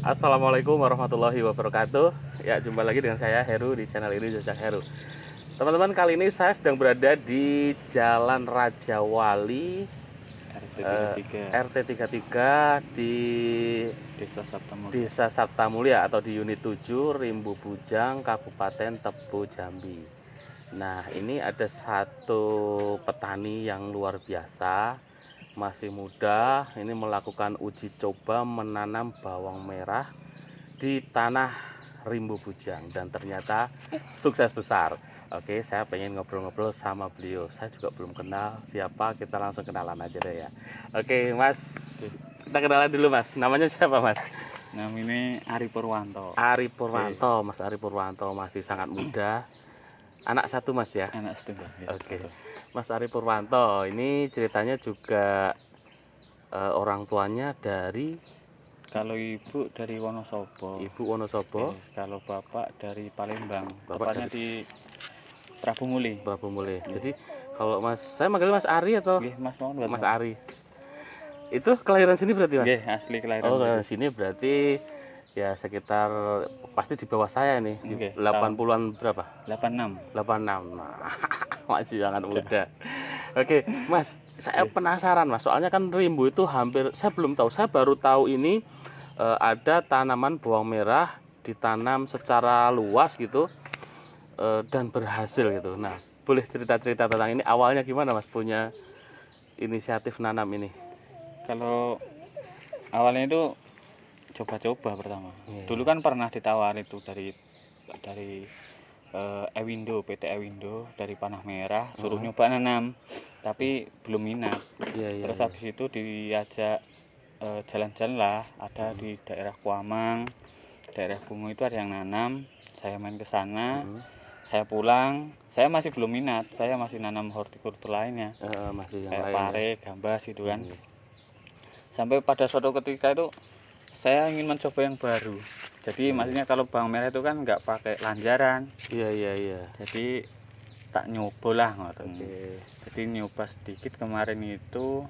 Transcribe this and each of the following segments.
Assalamualaikum warahmatullahi wabarakatuh. Ya, jumpa lagi dengan saya Heru di channel ini, Jojak Heru. Teman-teman, kali ini saya sedang berada di Jalan Raja Wali, RT 33 RT 33 di Desa Sabtamulya. Desa Sabtamulya atau di Unit 7 Rimbu Bujang, Kabupaten Tebo, Jambi. Nah, ini ada satu petani yang luar biasa, masih muda, ini melakukan uji coba menanam bawang merah di tanah Rimbu Bujang dan ternyata sukses besar. Oke, saya pengen ngobrol-ngobrol sama beliau. Saya juga belum kenal siapa, kita langsung kenalan aja deh ya. Oke, Mas. Kita kenalan dulu, Mas. Namanya siapa, Mas? Namanya Ari Purwanto. Ari Purwanto. Mas Ari Purwanto masih sangat muda. Anak satu, Mas ya. Anak setunggal. Ya, Oke. betul. Mas Ari Purwanto, ini ceritanya juga orang tuanya dari Kalau ibu dari Wonosobo. Ibu Wonosobo. Kalau bapak dari Palembang. Bapak Tepatnya di Prabu Muli. Prabu Mulih. Jadi kalau Mas, saya manggil Mas Ari atau Nggih, Mas mohon buat Mas Ari? Itu kelahiran sini berarti, Mas? Nggih, asli kelahiran. Oh, kelahiran sini berarti ya sekitar pasti di bawah saya nih, di Nggih, 80-an berapa? 86. 86. Nah, masih sangat muda. Oke, Mas, saya penasaran, Mas. Soalnya kan Rimbu itu hampir saya belum tahu. Saya baru tahu ini ada tanaman bawang merah ditanam secara luas gitu dan berhasil gitu. Nah, boleh cerita-cerita tentang ini awalnya gimana, Mas, punya inisiatif nanam ini? Kalau awalnya itu coba-coba pertama. Dulu kan pernah ditawar itu dari Ewindo, PT Ewindo dari Panah Merah, suruh nyoba nanam, tapi belum minat. Iya. Terus habis itu diajak jalan-jalan lah, ada di daerah Kuamang, daerah Bungo itu ada yang nanam. Saya main ke sana, saya pulang, saya masih belum minat, saya masih nanam hortikultur lainnya, Masih yang kayak lain. pare, gambas gitu kan. Sampai pada suatu ketika itu saya ingin mencoba yang baru. Jadi maksudnya kalau bawang merah itu kan nggak pakai lanjaran. Iya. Jadi tak nyoba lah ngoten. Oke. Jadi nyoba sedikit kemarin itu,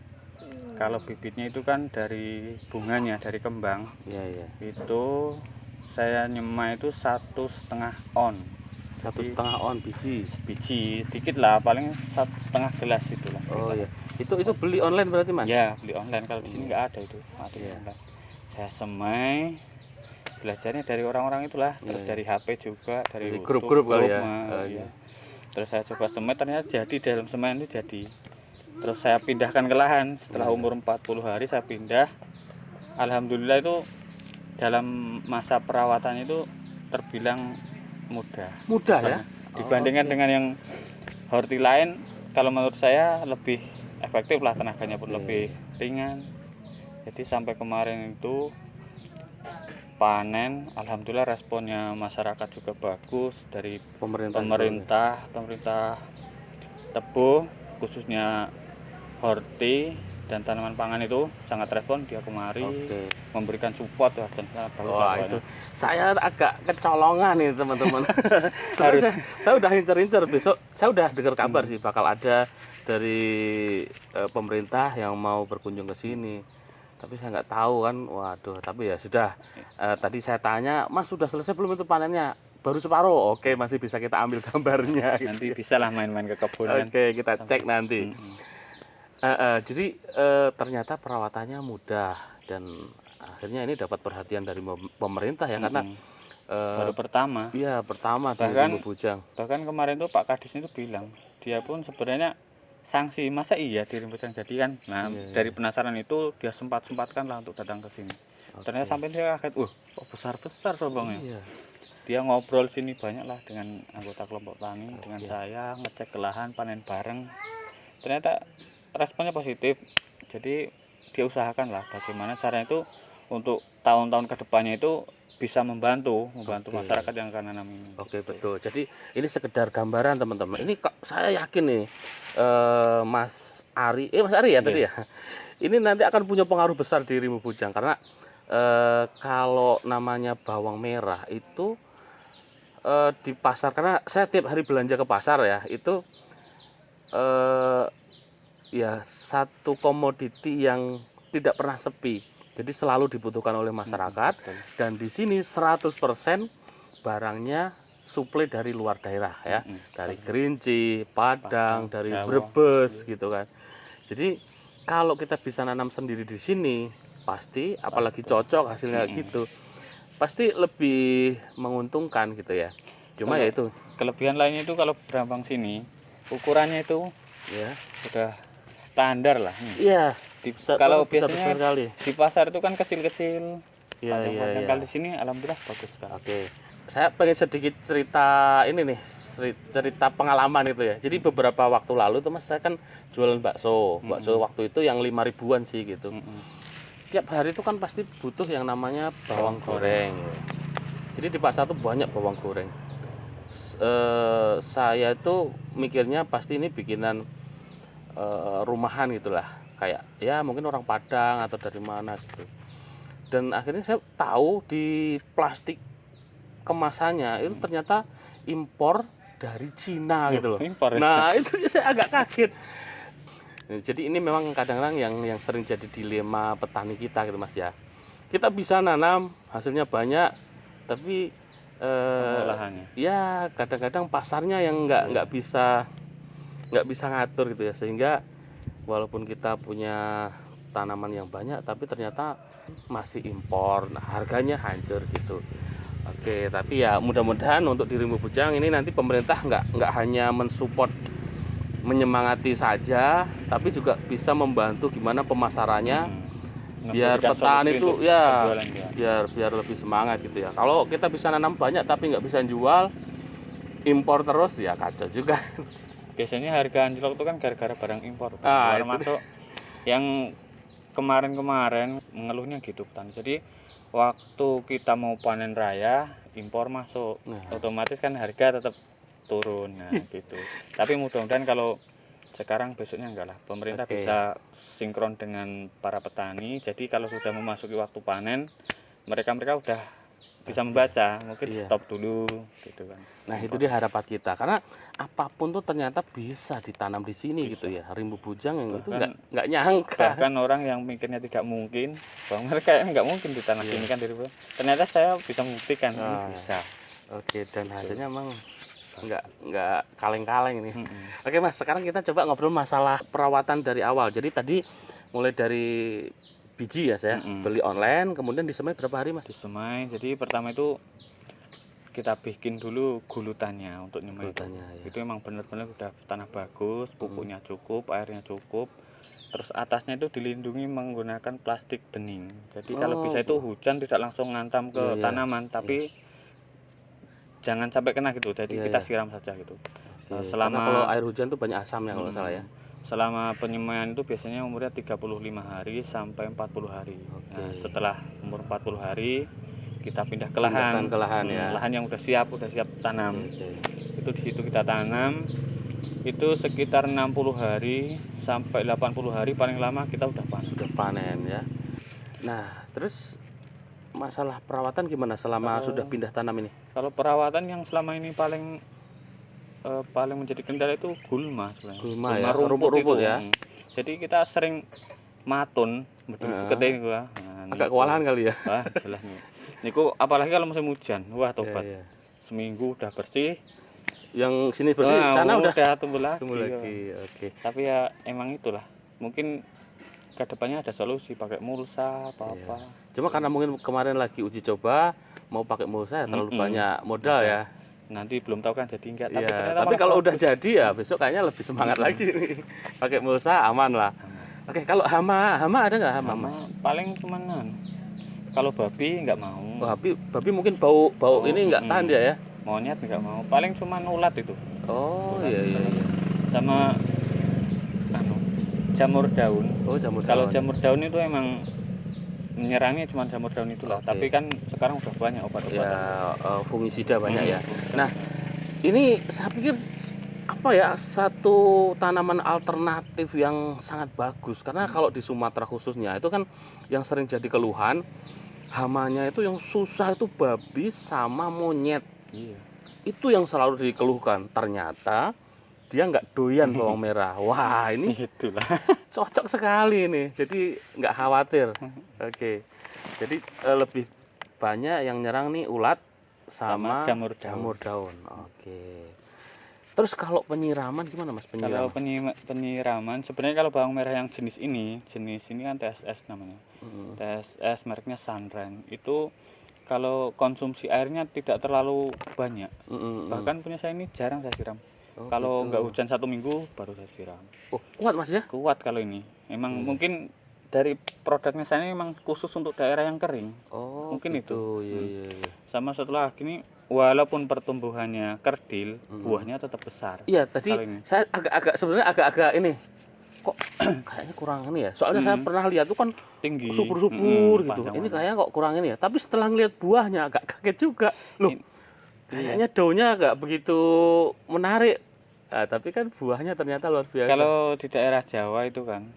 kalau bibitnya itu kan dari bunganya, dari kembang. Iya. Itu saya nyemai itu 1,5 on. 1,5 on biji. Biji dikit lah, paling 1,5 gelas itulah. Oh iya. Itu beli online berarti, Mas? Ya, beli online. Kalau di sini nggak ada itu. Ada Iya. online. Saya semai, belajarnya dari orang-orang itulah, terus dari HP juga, dari grup-grup kali ya. Iya. Terus saya coba semai, ternyata jadi, dalam semaian itu jadi. Terus saya pindahkan ke lahan setelah umur 40 hari saya pindah. Alhamdulillah itu dalam masa perawatan itu terbilang mudah. Mudah ya? Dibandingkan dengan yang horti lain, kalau menurut saya lebih efektif lah, tenaganya pun lebih ringan. Jadi sampai kemarin itu panen, alhamdulillah responnya masyarakat juga bagus dari pemerintah Tebo, khususnya horti dan tanaman pangan itu sangat respon, dia kemari memberikan support ya, dan sangat bagus. Wah, itu saya agak kecolongan nih teman-teman. saya udah incer-incer, besok saya udah dengar kabar sih bakal ada dari pemerintah yang mau berkunjung ke sini. Tapi saya nggak tahu kan, waduh. Tapi ya sudah. Tadi saya tanya, Mas sudah selesai belum itu panennya? Baru separuh. Oke, masih bisa kita ambil gambarnya. Nanti bisa lah main-main ke kebun. Oke, kita cek nanti. Jadi ternyata perawatannya mudah dan akhirnya ini dapat perhatian dari pemerintah ya, karena baru pertama. Iya, pertama di Rimbu Bujang. Bahkan kemarin tuh Pak Kadis itu bilang, dia pun sebenarnya sanksi, masa iya di Rimbu Bujang jadi kan. Nah, dari penasaran itu dia sempat-sempatkan lah untuk datang ke sini. Ternyata sampai dia kaget, kok besar-besar sobongnya. Iya. Dia ngobrol sini banyak lah dengan anggota kelompok tani, dengan saya, ngecek ke lahan, panen bareng. Ternyata responnya positif. Jadi dia usahakan lah bagaimana caranya itu untuk tahun-tahun kedepannya itu bisa membantu masyarakat yang akan nanam ini. Oke, betul. Jadi ini sekedar gambaran teman-teman. Ini saya yakin nih Mas Ari ya tadi ya. Ini nanti akan punya pengaruh besar di Rimbu Bujang karena kalau namanya bawang merah itu di pasar, karena saya tiap hari belanja ke pasar ya, itu ya satu komoditi yang tidak pernah sepi. Jadi selalu dibutuhkan oleh masyarakat, betul. dan di sini 100% barangnya suplai dari luar daerah ya. Dari Kerinci, Padang, dari Jawa. Brebes gitu kan. Jadi kalau kita bisa nanam sendiri di sini, pasti apalagi cocok hasilnya gitu, pasti lebih menguntungkan gitu ya. Cuma ya itu Kelebihan lainnya itu kalau berambang sini ukurannya itu ya. sudah standar lah. Iya, Kalau bisa biasanya besar sekali. di pasar itu kan kecil-kecil. Iya, iya, iya. Kalau di sini alhamdulillah bagus sekali. Oke. Saya pengen sedikit cerita ini nih, cerita pengalaman itu ya. Jadi beberapa waktu lalu tuh Mas, saya kan jualan bakso. Bakso waktu itu yang 5 ribuan sih gitu. Tiap hari itu kan pasti butuh yang namanya bawang goreng ya. Jadi di pasar tuh banyak bawang goreng. Saya itu mikirnya pasti ini bikinan rumahan gitulah, kayak ya mungkin orang Padang atau dari mana gitu. Dan akhirnya saya tahu di plastik kemasannya itu ternyata impor dari Cina gitu loh. Impor ya? Nah itu saya agak kaget. Jadi ini memang kadang-kadang yang sering jadi dilema petani kita gitu Mas ya. Kita bisa nanam hasilnya banyak, tapi Pengolahannya. ya kadang-kadang pasarnya yang nggak bisa ngatur gitu ya, sehingga walaupun kita punya tanaman yang banyak tapi ternyata masih impor. Nah, harganya hancur gitu. Oke, tapi ya mudah-mudahan untuk di Rimbu Bujang ini nanti pemerintah nggak hanya mensupport, menyemangati saja, tapi juga bisa membantu gimana pemasarannya biar Memberikan petani solusi itu untuk ya penjualan dia. biar lebih semangat gitu ya. Kalau kita bisa nanam banyak tapi nggak bisa jual, impor terus ya kacau juga. Biasanya harga anjlok itu kan gara-gara barang impor. Ah, Termasuk yang kemarin-kemarin mengeluhnya gitu petani. Jadi waktu kita mau panen raya impor masuk, otomatis kan harga tetap turun. Nah gitu. Tapi mudah-mudahan kalau sekarang besoknya enggak lah, pemerintah bisa sinkron dengan para petani. Jadi kalau sudah memasuki waktu panen, mereka udah bisa membaca, mungkin stop dulu gitu kan. Nah itu dia harapan kita, karena apapun tuh ternyata bisa ditanam di sini gitu ya. Rimbu Bujang yang itu nggak nyangka. Bahkan orang yang mikirnya tidak mungkin, bahwa mereka nggak mungkin di tanah sini kan, ternyata saya bisa membuktikan bisa. Oke, dan hasilnya emang nggak kaleng-kaleng ini. Oke Mas, sekarang kita coba ngobrol masalah perawatan dari awal. Jadi tadi mulai dari biji ya saya beli online, kemudian disemai berapa hari Mas? Disemai, jadi pertama itu kita bikin dulu gulutannya untuk nyemai. Itu emang benar-benar udah tanah bagus, pupuknya cukup, airnya cukup. Terus atasnya itu dilindungi menggunakan plastik bening. Jadi kalau bisa itu hujan tidak langsung ngantam ke tanaman, tapi jangan sampai kena gitu. Jadi kita siram saja gitu. Selama kalau air hujan tuh banyak asamnya kalau salah ya. Selama penyemaian itu biasanya umurnya 35 hari sampai 40 hari. Nah, setelah umur 40 hari kita pindah ke lahan. Lahan yang udah siap tanam. Itu di situ kita tanam. Itu sekitar 60 hari sampai 80 hari paling lama kita udah panen ya. Nah, terus masalah perawatan gimana selama sudah pindah tanam ini? Kalau perawatan yang selama ini paling menjadi kendala itu gulma sebenarnya. Gulma ya, rumput-rumput ya. Jadi kita sering matun, keting gua. Agak kewalahan kali ya. Wah, jelas nih. Niku apalagi kalau musim hujan. Wah, tobat. Seminggu udah bersih. Yang sini bersih, sana udah tumbuh lagi. Oke. Tapi ya emang itulah. Mungkin kedepannya ada solusi pakai mulsa apa-apa. Cuma karena mungkin kemarin lagi uji coba mau pakai mulsa ya terlalu banyak modal ya. Nanti belum tahu kan jadi enggak, tapi kalau udah jadi ya besok kayaknya lebih semangat lagi nih. Pakai mulsa aman lah. Oke, kalau hama ada nggak hama Mas? Paling cuman kalau babi nggak mau. Babi mungkin bau ini nggak tahan dia ya. Monyet nggak mau. Paling cuman ulat itu. Oh iya. Sama jamur daun. Oh, jamur daun. Kalau jamur daun itu emang menyerangnya cuma jamur daun itulah. Tapi kan sekarang udah banyak obat-obatan. Ya, fungisida banyak ya. Nah, ini saya pikir apa ya, satu tanaman alternatif yang sangat bagus, karena kalau di Sumatera khususnya itu kan yang sering jadi keluhan hamanya itu yang susah itu babi sama monyet. Itu yang selalu dikeluhkan. Ternyata dia nggak doyan bawang merah. Wah, ini Itulah. cocok sekali ini. Jadi nggak khawatir. Oke. Jadi lebih banyak yang nyerang nih ulat sama jamur jamur daun. Oke. Terus kalau penyiraman gimana Mas? Kalau Penyiraman. penyiraman sebenarnya kalau bawang merah yang jenis ini kan TSS namanya. Mm, TSS mereknya Sunren. Itu kalau konsumsi airnya tidak terlalu banyak. Bahkan punya saya ini jarang saya siram. Oh, Kalau gitu. nggak hujan 1 minggu baru saya siram. Oh, kuat Mas ya? Kuat kalau ini. Emang mungkin dari produknya saya ini memang khusus untuk daerah yang kering. Oh, Mungkin gitu. itu. Iya, iya, iya. Sama setelah gini, walaupun pertumbuhannya kerdil, buahnya tetap besar. Iya, tadi Kalau ini. saya sebenarnya agak ini. Kok kayaknya kurang ini ya? Soalnya saya pernah lihat tuh kan Tinggi. subur-subur gitu. Panjang Ini banget. kayaknya kok kurang ini ya. Tapi setelah ngeliat buahnya agak kaget juga. Loh, kayaknya daunnya agak begitu menarik. Nah, tapi kan buahnya ternyata luar biasa. Kalau di daerah Jawa itu kan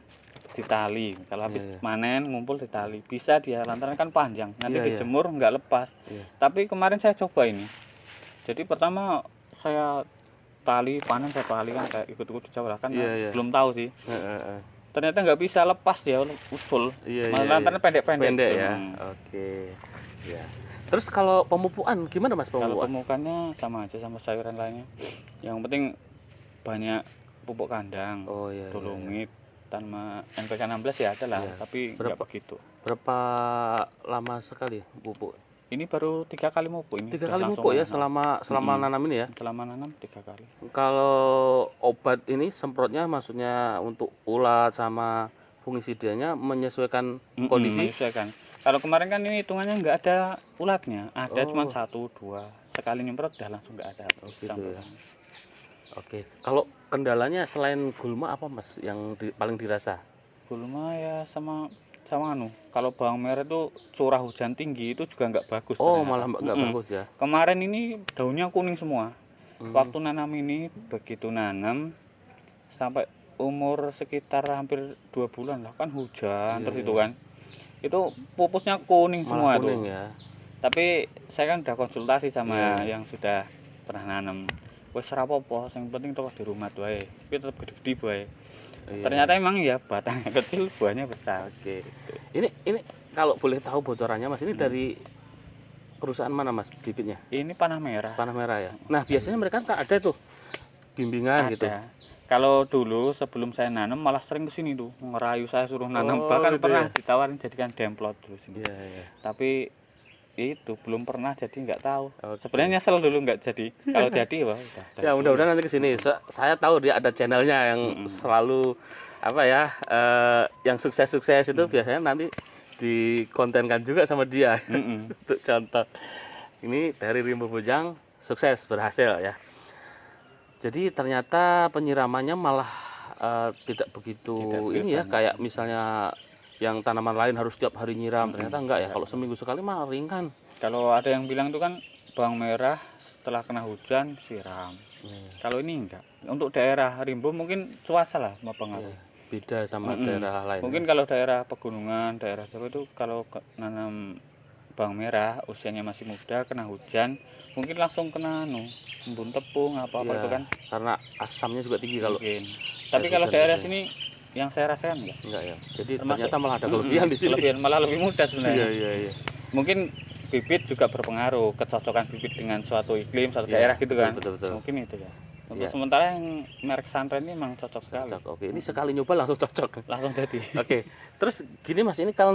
ditali. Kalau habis panen ngumpul ditali. Bisa dia lantaran kan panjang. Nanti Iya, iya. dijemur nggak lepas. Iya. Tapi kemarin saya coba ini. Jadi pertama saya tali panen saya tali kan kayak ikut-ikut dicoba kan Iya, iya. belum tahu sih. Ternyata nggak bisa lepas dia usul. Iya, Malah iya, lantaran iya. pendek-pendek. Pendek ya. Hmm. Oke. Ya. Terus kalau pemupukan gimana Mas Kalau pemupukan? pemukannya sama aja sama sayuran lainnya. Yang penting banyak pupuk kandang, Oh iya. Iya. dolomit, tanpa NPK 16 ya ada lah, Iya. tapi nggak begitu. Berapa lama sekali pupuk? Ini baru 3 kali pupuk ini. 3 udah kali langsung pupuk ya nanam. selama nanam ini ya. Selama nanam 3 kali. Kalau obat ini semprotnya maksudnya untuk ulat sama fungisidanya menyesuaikan kondisi. Menyesuaikan. Kalau kemarin kan ini hitungannya nggak ada ulatnya, ada Oh. cuma 1, 2. Sekali nyemprot udah langsung nggak ada. Gitu ya. Oke. Kalau kendalanya selain gulma apa Mas yang paling dirasa? Gulma ya sama anu. Kalau bawang merah itu curah hujan tinggi itu juga nggak bagus. Oh, ternyata. malah nggak bagus ya. Kemarin ini daunnya kuning semua. Waktu nanam ini begitu nanam sampai umur sekitar hampir 2 bulan lah kan hujan terus itu kan. Itu pupusnya kuning semua Malah kuning itu. ya. Tapi saya kan udah konsultasi sama yang sudah pernah nanam. Wes ora apa-apa, yang penting terus di rumah wae. Tapi tetap gede-gede wae. Iya. Ternyata emang ya batangnya kecil, buahnya besar. Oke. Ini kalau boleh tahu bocorannya Mas ini dari perusahaan mana Mas bibitnya? Ini panah merah. Panah merah ya. Nah, biasanya mereka kan ada tuh bimbingan gitu. Ada. Kalau dulu sebelum saya nanam malah sering kesini tuh ngerayu saya suruh nanam. Oh, Bahkan gitu pernah ya? ditawarin jadikan demplot dulu sini. Iya, iya. Tapi itu belum pernah jadi nggak tahu. Oke. Sebenarnya nyesel dulu nggak jadi. Kalau jadi wah udah. Ya mudah-mudahan nanti kesini. Saya tahu dia ada channelnya yang selalu apa ya, yang sukses-sukses itu biasanya nanti dikontenkan juga sama dia untuk contoh. Ini dari Rimbo Bujang sukses berhasil ya. Jadi ternyata penyiramannya malah tidak begitu ini ya, kayak misalnya yang tanaman lain harus setiap hari nyiram, ternyata enggak ya. Kalau seminggu sekali mah ringan. Kalau ada yang bilang itu kan bawang merah setelah kena hujan siram. Kalau ini enggak. Untuk daerah Rimbo mungkin cuaca lah mempengaruhi. Beda sama daerah lain. Mungkin kalau daerah pegunungan, daerah Jawa itu kalau nanam bawang merah usianya masih muda kena hujan, mungkin langsung kena embun tepung apa-apa Ya, itu kan. karena asamnya juga tinggi kalau Mungkin. Tapi kalau daerah sini yang saya rasakan enggak ya. Jadi Termasuk- ternyata malah ada kelebihan di sini. Kelebihan malah lebih mudah Iya, sebenarnya. iya, iya. Mungkin bibit juga berpengaruh, kecocokan bibit dengan suatu iklim, suatu Iya, daerah gitu kan. betul. Mungkin itu ya. Untuk Iya. sementara yang merek Sunren ini memang cocok sekali. Cocok. Oke, ini sekali nyoba langsung cocok. Langsung jadi. Oke, terus gini Mas, ini kan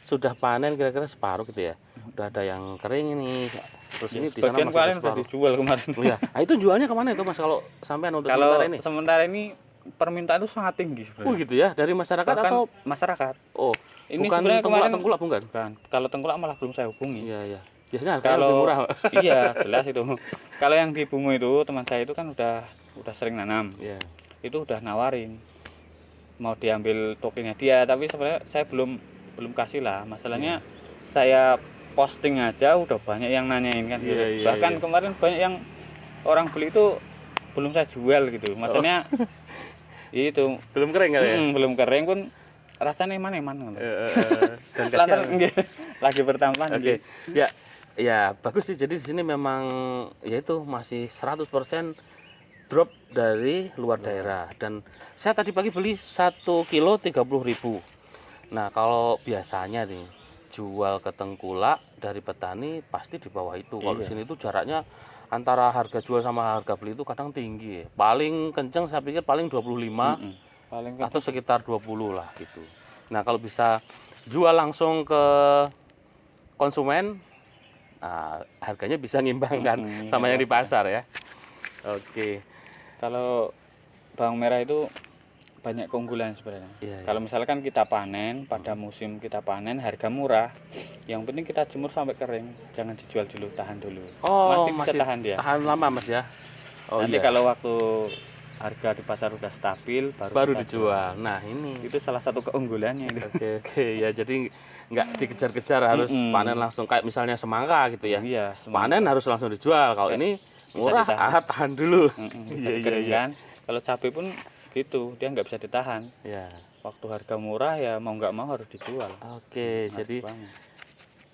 sudah panen kira-kira separuh gitu ya. Udah ada yang kering ini. Terus ini di sana Sebagian masih kemarin ada udah separuh. dijual kemarin. Oh ya, nah, itu jualnya kemana itu Mas kalau sampean untuk Kalau sementara ini? sementara ini permintaan itu sangat tinggi Oh sebenarnya. gitu ya, dari masyarakat Bahkan atau masyarakat. oh Ini bukan sebenarnya kemarin- tengkulak bukan? Bukan. Kalau tengkulak malah belum saya hubungi. Iya iya. Biasanya harganya lebih Kalau murah. iya jelas itu. Kalau yang di Bungo itu teman saya itu kan udah sering nanam. Iya. Itu udah nawarin mau diambil tokennya dia, tapi sebenarnya saya belum kasih lah. Masalahnya saya posting aja udah banyak yang nanyain kan gitu. Iya, iya, Bahkan iya. kemarin banyak yang orang beli itu belum saya jual gitu. Maksudnya itu Belum kering kali ya? belum kering pun rasanya eman-eman gitu. Dan Lantaran kasihan. nggih, lagi bertampan Oke. nggih. Ya, Ya bagus sih, jadi di sini memang ya itu masih 100% drop dari luar daerah. Dan saya tadi pagi beli 1 kilo 30.000. Nah kalau biasanya nih jual ke tengkulak dari petani pasti di bawah itu. Kalau di Iya. sini tuh jaraknya antara harga jual sama harga beli itu kadang tinggi ya. Paling kenceng saya pikir paling 25 Paling atau kenceng sekitar 20 lah gitu. Nah kalau bisa jual langsung ke konsumen, nah, harganya bisa ngimbangkan sama yang di pasar ya. Oke. kalau bawang merah itu banyak keunggulan sebenarnya. Iya, Kalau misalkan kita panen pada musim kita panen harga murah, yang penting kita jemur sampai kering, jangan dijual dulu, tahan dulu. Oh, Masih bisa tahan dia. tahan lama Mas ya. Oh Nanti iya. kalau waktu harga di pasar udah stabil Baru kita dijual. Nah, ini. itu salah satu keunggulannya itu. Oke, ya jadi nggak dikejar-kejar harus panen langsung kayak misalnya semangka gitu ya. Iya, Panen harus langsung dijual. Kalau ini murah, tahan dulu. bisa dikeringkan. Kalau cabai pun gitu, dia nggak bisa ditahan. Ya. Waktu harga murah ya mau nggak mau harus dijual. Oke, Menarik jadi banget.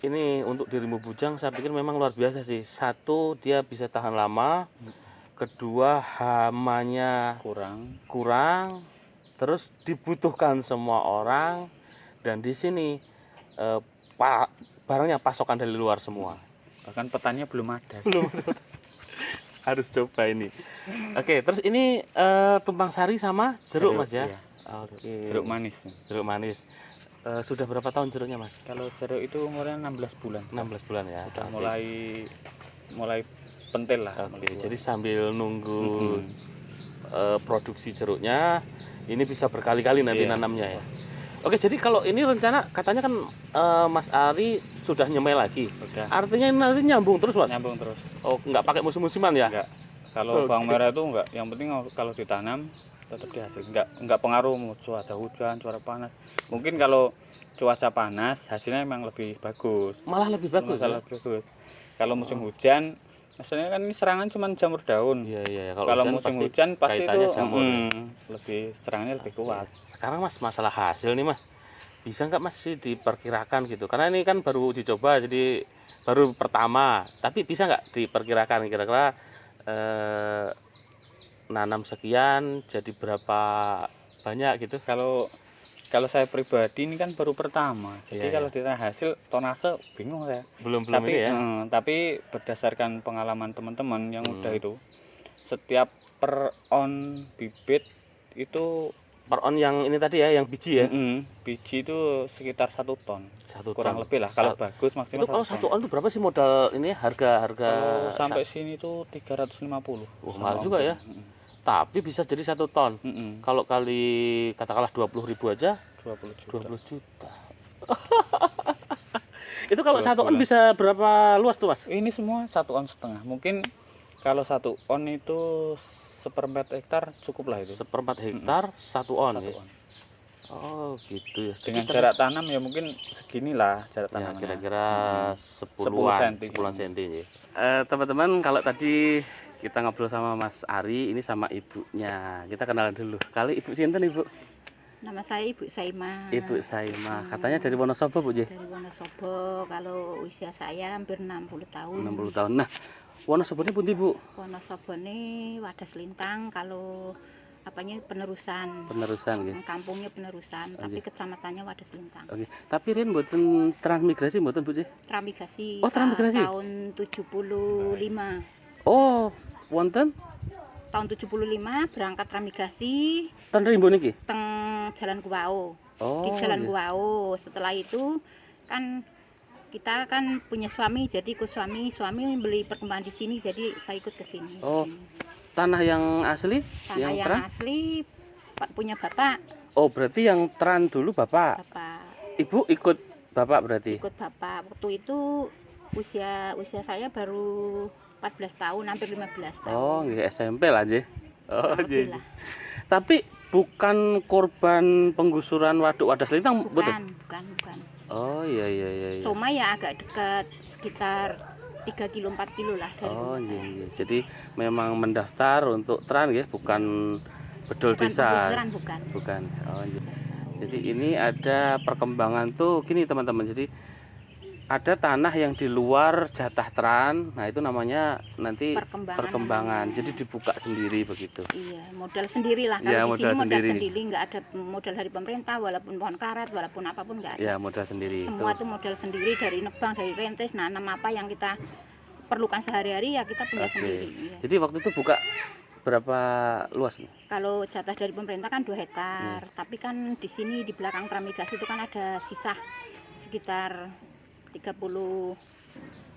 ini untuk di Rimbu Bujang saya pikir memang luar biasa sih. Satu, dia bisa tahan lama. Kedua, hamanya kurang. Terus dibutuhkan semua orang. Dan di sini barangnya pasokan dari luar semua. Bahkan petaninya belum ada. Belum. Harus coba ini. Oke, terus ini tumpang sari sama jeruk Mas ya? Iya. Oke. Jeruk manis. Jeruk manis. Sudah berapa tahun jeruknya Mas? Kalau jeruk itu umurnya 16 bulan. 16 bulan ya. Udah Oke. mulai pentil lah. Oke, jadi sambil nunggu produksi jeruknya, ini bisa berkali-kali nanti nanamnya ya. Oke, jadi kalau ini rencana katanya kan Mas Ari sudah nyemai lagi. Udah. Artinya ini nanti nyambung terus Mas? Nyambung terus. Oh, nggak pakai musim-musiman ya? Enggak. Kalau bawang merah itu enggak. Yang penting kalau ditanam tetap dihasil. Enggak pengaruh cuaca hujan, cuaca panas. Mungkin kalau cuaca panas hasilnya memang lebih bagus. Malah lebih bagus. Malah lebih bagus. Kalau musim hujan, maksudnya kan ini serangan cuma jamur daun. Iya. Kalau musim hujan pasti itu jamur. serangannya lebih kuat. Sekarang Mas masalah hasil nih Mas, bisa nggak Mas sih diperkirakan gitu? Karena ini kan baru dicoba jadi baru pertama, tapi bisa nggak diperkirakan kira-kira nanam sekian jadi berapa banyak gitu? Kalau saya pribadi ini kan baru pertama, jadi Iya, kalau ditanya hasil tonase bingung saya. Belum Tapi ini ya? tapi berdasarkan pengalaman teman-teman yang udah itu, setiap per on bibit itu Per on yang ini tadi ya, yang biji ya? biji itu sekitar 1 ton. 1 Kurang ton. lebih lah. Kalau bagus maksimal Itu kalau 1 1 on itu berapa sih modal ini harga? Kalau sampai sini tuh 350. Mahal juga ya. Tapi bisa jadi 1 ton. Kalau kali katakanlah 20.000 aja 20 juta. 20 juta. Itu kalau 1 on bisa berapa luas tuh Mas? Ini semua 1,5 on. Mungkin kalau 1 on itu seperempat hektar cukup lah itu. Seperempat hektar 1 on 1 ya? on. Oh gitu ya. Dengan jarak tanam ya mungkin seginilah jarak Ya, tanamnya. kira-kira 10 10-an cm ya. Teman-teman, kalau tadi kita ngobrol sama Mas Ari, ini sama ibunya. Kita kenalan dulu. Kali Ibu sinten Ibu? Nama saya Ibu Saima. Ibu Saima. Katanya dari Wonosobo Bu Ji? Dari Wonosobo. Kalau usia saya hampir 60 tahun. 60 tahun. Nah, Wonosobo ini pundi Bu? Wonosobo ini Wadas Lintang. Kalau apanya penerusan. Penerusan gitu. Kampungnya penerusan, tapi kecamatannya Wadas Lintang. Oke. Tapi Rin mboten transmigrasi mboten Bu Ji? Transmigrasi. Oh, transmigrasi. Tahun 75. Oh, wonten Tahun 75 berangkat transmigrasi ten Rimbo niki? teng Jalan Kuwao. Oh. Di Jalan Iya. Kuwao. Setelah itu kan kita kan punya suami, jadi ikut suami beli perkembangan di sini, jadi saya ikut ke sini. Oh, tanah yang asli? Tanah yang Tran? asli punya bapak. Oh, berarti yang Tran dulu Bapak. Ibu ikut Bapak berarti? Ikut bapak. Waktu itu usia saya baru 14 tahun, hampir 15 tahun. Oh, nggih SMP lah nggih. Oh, Lebih nggih. lah. Tapi bukan korban penggusuran Waduk Wadas Lintang, betul? Bukan. Oh, iya. Cuma ya agak dekat, sekitar 3 kilo 4 kilo lah dari Oh, rumah iya. saya. Jadi memang mendaftar untuk Tran nggih, bukan bedol Bukan desa. penggusuran, bukan. Bukan. Oh, iya. Jadi ini ada perkembangan tuh gini teman-teman. Jadi ada tanah yang di luar jatah tran. Nah, itu namanya nanti perkembangan. Jadi dibuka sendiri begitu. Iya, modal sendiri lah. Ya, Kalau di sini modal modal sendiri. sendiri, nggak ada modal dari pemerintah, walaupun pohon karet, walaupun apapun nggak ada. Ya, modal sendiri. Semua itu modal sendiri, dari nebang, dari rentis, nanam apa yang kita perlukan sehari-hari ya kita punya sendiri. Ya. Jadi waktu itu buka berapa luas nih? Kalau jatah dari pemerintah kan 2 hektar, tapi kan di sini di belakang Tramigas itu kan ada sisa sekitar 30,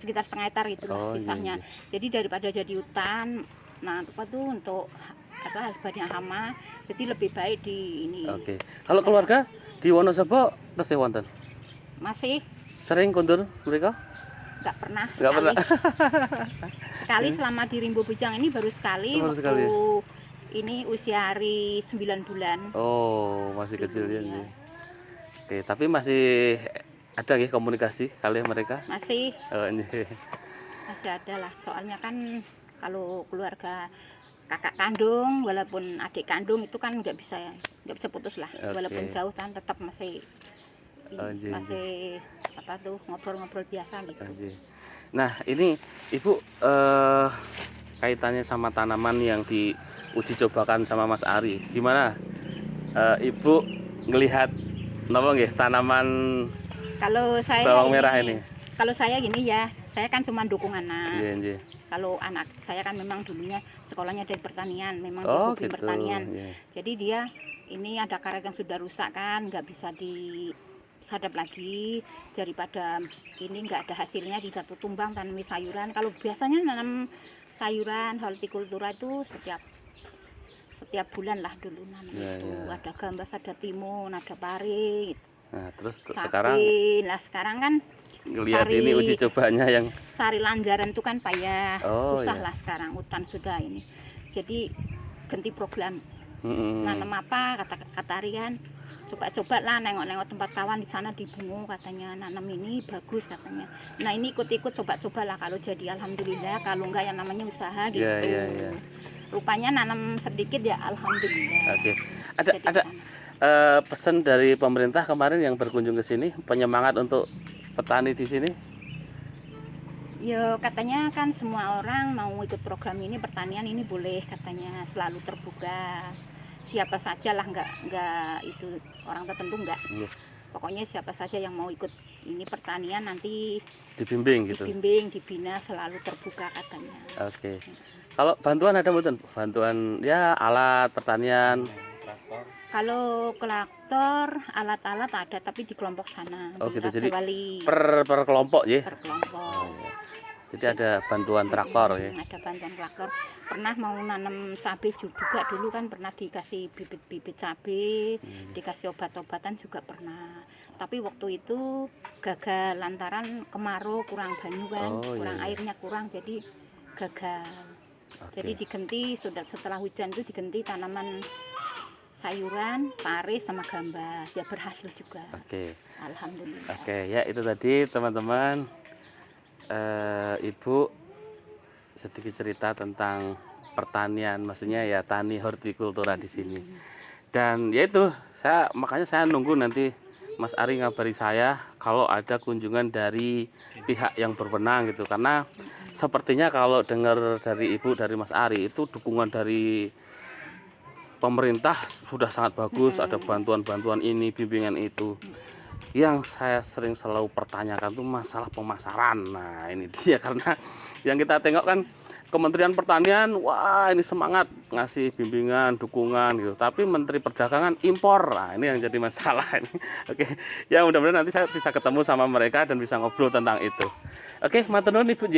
sekitar setengah hektar itu lah sisanya. Jadi daripada jadi hutan, nah apa tuh untuk apa banyak hama, jadi lebih baik di ini. Kalau keluarga di Wonosobo tesih wonten? Masih Sering kundur mereka? nggak pernah Nggak sekali. pernah. Sekali selama di Rimbo Bujang ini baru sekali Baru waktu sekali. ini usia hari 9 bulan. Oh, masih kecil ya. Oke, tapi masih ada ya komunikasi kali mereka? Masih Nggih. masih ada lah, soalnya kan kalau keluarga kakak kandung walaupun adik kandung itu kan nggak bisa putus lah. Walaupun jauh kan tetap masih masih apa tuh ngobrol-ngobrol biasa gitu. Nah, ini Ibu kaitannya sama tanaman yang diuji cobakan sama Mas Ari, gimana Ibu ngelihat napa nggih tanaman Kalau saya bawang merah ini? Kalau saya gini ya, saya kan cuma dukung anak. Iya. Kalau anak saya kan memang dulunya sekolahnya dari pertanian, memang Oh, hobi gitu. pertanian. Iya. Jadi dia ini ada karet yang sudah rusak kan, nggak bisa disadap lagi, daripada ini nggak ada hasilnya tidak tumbang tanami sayuran. Kalau biasanya nanam sayuran hortikultura itu setiap bulan lah dulu nanam itu. Ada gambas, ada timun, ada pari gitu. Nah, terus Sapi. Sekarang kan ngelihat ini uji cobanya yang cari landaran itu kan payah, susah lah sekarang, hutan sudah ini. Jadi ganti program. Nanam apa kata Rian, coba-coba lah nengok-nengok tempat kawan di sana di Bungo, katanya nanam ini bagus katanya. Nah ini ikut-ikut coba-coba lah, kalau jadi alhamdulillah, kalau enggak yang namanya usaha gitu. Rupanya nanam sedikit ya alhamdulillah. Oke. Ada pesan dari pemerintah kemarin yang berkunjung ke sini, penyemangat untuk petani di sini? Ya katanya kan semua orang mau ikut program ini, pertanian ini boleh katanya, selalu terbuka. Siapa saja lah, nggak itu orang tertentu nggak. Pokoknya siapa saja yang mau ikut ini pertanian nanti dibimbing gitu. Dibina, selalu terbuka katanya. Oke. Kalau bantuan ada mboten? Bantuan ya alat pertanian. Kalau traktor, alat-alat ada tapi di kelompok sana. Oh gitu, jadi Wali. per kelompok ya? Per kelompok. Jadi ada bantuan traktor ya? Ada bantuan traktor. Pernah mau nanam cabai juga dulu kan, pernah dikasih bibit-bibit cabai, dikasih obat-obatan juga pernah. Tapi waktu itu gagal lantaran kemarau, kurang banyu kan, kurang airnya kurang, jadi gagal. Jadi diganti setelah hujan itu diganti tanaman sayuran, pare sama gambas, ya berhasil juga. Alhamdulillah. Ya itu tadi teman-teman, Ibu sedikit cerita tentang pertanian, maksudnya ya tani hortikultura di sini. Dan ya itu, makanya saya nunggu nanti Mas Ari ngabari saya kalau ada kunjungan dari pihak yang berwenang gitu, karena sepertinya kalau dengar dari Ibu, dari Mas Ari itu dukungan dari pemerintah sudah sangat bagus, ada bantuan-bantuan ini, bimbingan itu. Yang saya sering selalu pertanyakan tuh masalah pemasaran. Nah ini dia, karena yang kita tengok kan Kementerian Pertanian, wah ini semangat ngasih bimbingan, dukungan gitu. Tapi Menteri Perdagangan impor, nah ini yang jadi masalah ini. Oke, ya mudah-mudahan nanti saya bisa ketemu sama mereka dan bisa ngobrol tentang itu. Oke, matur nuwun Ibu J.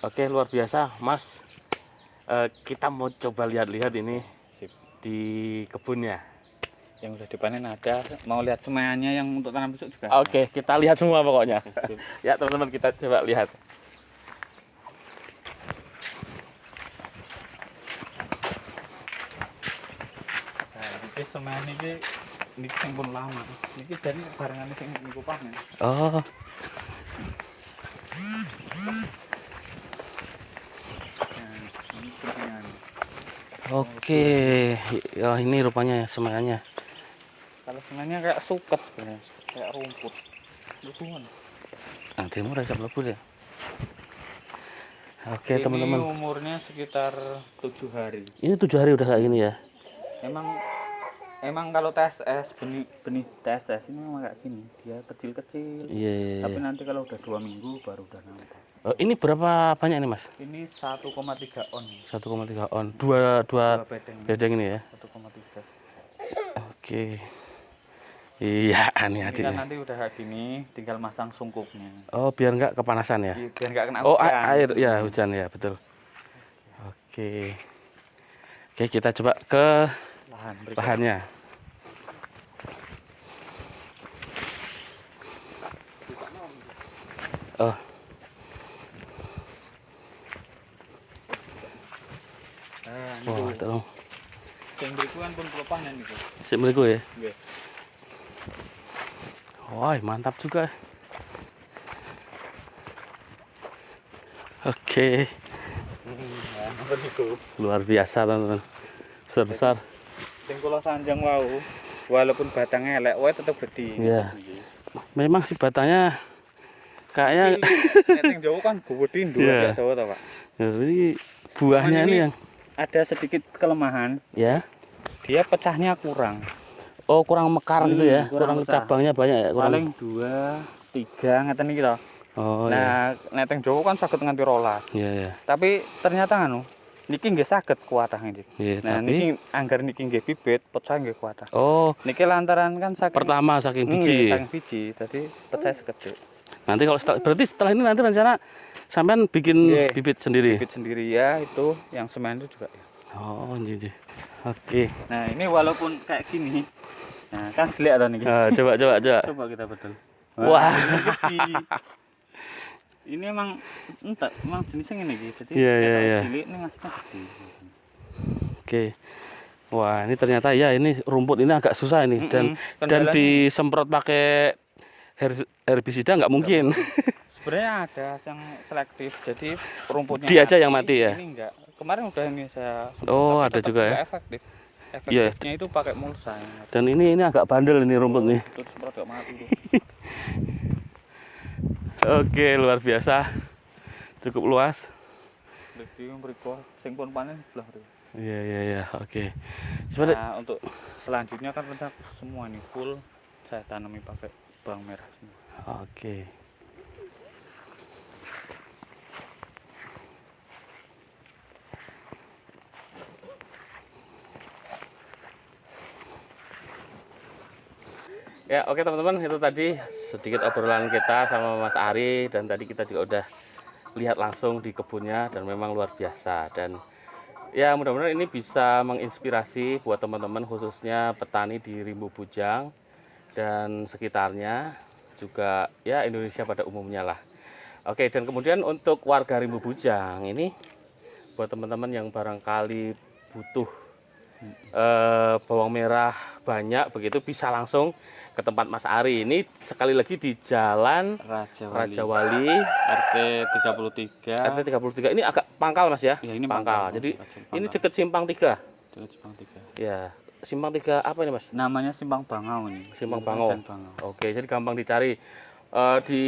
Oke, luar biasa Mas. Kita mau coba lihat-lihat ini di kebunnya. Yang udah dipanen ada, mau lihat semuanya yang untuk tanam besok juga. Oke, kita lihat semua pokoknya. Ya teman-teman, kita coba lihat. Nah, ini semuanya ini yang pun lama. Ini dari barengan yang niku panen. Oh. Oke, ya ini rupanya semuanya. Kalau semuanya kayak suket sebenarnya, kayak rumput. Lebuan. Nah, demo rasa mlebu ya. Oke, Ini teman-teman. umurnya sekitar 7 hari. Ini 7 hari udah kayak gini ya. Emang kalau TSS benih TSS ini memang kayak gini, dia kecil-kecil. Iya. Tapi nanti kalau udah 2 minggu baru udah nampak. Oh, ini berapa banyak ini, Mas? Ini 1,3 on. 1,3 on. Dua Dua bedeng. bedeng ini ya. 1,3. Oke. Iya, ini Ini kan adiknya. nanti udah kayak gini, tinggal masang sungkupnya. Oh, biar nggak kepanasan ya. Biar nggak kena Oh, hujan. air ya, hujan ya, betul. Oke. Oke, kita coba ke Lahan berikut. lahannya. Oh. Nah, Wah, itu. tolong. Yang berikut kan pun perlu panen itu. Sip mriku ya. Nggih. Wah, mantap juga. Oke, Nah, itu. luar biasa teman-teman. Besar-besar. Sing kula sanjang wau, walaupun batangnya elek wae tetep gede. Iya. Memang sih batangnya kayaknya Nek sing Jawa kan gede nduk Iya. ya Jawa ta, Pak. ini buahnya Cuman ini ini yang ada sedikit kelemahan, ya. dia pecahnya kurang. Oh, kurang mekar gitu ya. kurang Kurang pecah. cabangnya banyak ya, kurang. Paling 2, 3 ngeten iki to. Oh, iya. Nah, nek teng Jawa kan saged nganti 12. Iya, iya. Tapi ternyata anu, niki nggih saged kuatah niki. Iya, Nah, tapi niki anggar niki nggih bibit, pecah nggih kuatah. oh, Niki lantaran kan saking pertama saking biji. Nggih, saking biji, tadi pecah segede. Nanti kalau berarti setelah ini nanti rencana sampean bikin Iya. bibit sendiri. Bibit sendiri ya, itu yang semen itu juga ya. Oh, iya, iya. Oke. Nah, ini walaupun kayak gini, nah kan jelek ada nih. Coba. Coba kita betul. Wah. Ini gede. Ini emang entah, emang jenisnya ini gitu. Jadi Iya, kalau iya. cilik ini ngasihnya gede. Oke. Wah, ini ternyata ya ini rumput ini agak susah ini dan Kendalanya- disemprot pakai herbisida nggak mungkin. Sebenarnya ada yang selektif, jadi rumputnya Dia aja yang mati ya? Ini enggak. Kemarin udah ini saya. Oh, tapi ada tetap juga ya? nggak efektif. Iya. Efektifnya itu pakai mulsa. Dan ini agak bandel ini rumput nih. Itu semprot gak mati tuh. Oke, luar biasa. Cukup luas. Jadi mereka sing pun panen sebelah itu. Iya. Oke. Sebenarnya Nah, untuk selanjutnya kan rencana semua ini full saya tanami pakai bawang merah semua. oke. Ya, oke teman-teman, itu tadi sedikit obrolan kita sama Mas Ari dan tadi kita juga udah lihat langsung di kebunnya dan memang luar biasa dan ya mudah-mudahan ini bisa menginspirasi buat teman-teman khususnya petani di Rimbu Bujang dan sekitarnya juga ya Indonesia pada umumnya lah. Oke, dan kemudian untuk warga Rimbu Bujang ini buat teman-teman yang barangkali butuh bawang merah banyak begitu bisa langsung ke tempat Mas Ari. Ini sekali lagi di Jalan Raja Wali RT 33. RT 33. Ini agak pangkal Mas ya? Ya, ini pangkal. pangkal. Jadi Pangkal. ini deket Simpang 3. Dekat Simpang 3. Ya, Simpang 3 apa ini Mas? Namanya Simpang Bangau ini. Simpang Bangau. Jalan Bangau. Oke, jadi gampang dicari. Di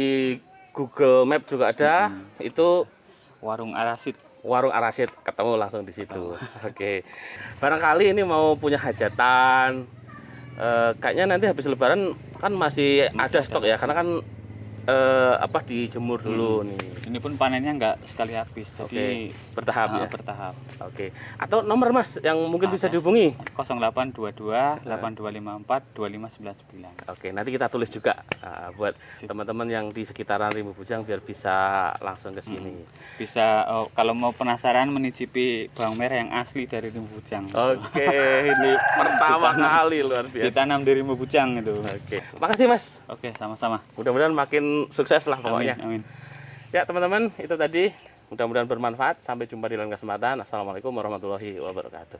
Google Map juga ada. Itu Warung Arasid. Warung Arasid, ketemu langsung di situ. Oke. Barangkali ini mau punya hajatan. Kayaknya nanti habis lebaran kan masih ada stok ya, karena kan dijemur dulu nih. Ini pun panennya nggak sekali habis, jadi Bertahap ya. bertahap. Oke. Atau nomor Mas yang mungkin bisa Ada. dihubungi. 0822 8254 2599. Oke, nanti kita tulis juga buat teman-teman yang di sekitaran Rimbu Bujang biar bisa langsung ke sini. Bisa kalau mau penasaran mencicipi bawang merah yang asli dari Rimbu Bujang. Oke, ini pertama kali luar biasa. Ditanam di Rimbu Bujang itu. Oke. Makasih Mas. Oke, sama-sama. Mudah-mudahan makin sukses lah pokoknya. Amin. Ya teman-teman, itu tadi mudah-mudahan bermanfaat. Sampai jumpa di lain kesempatan. Assalamualaikum warahmatullahi wabarakatuh.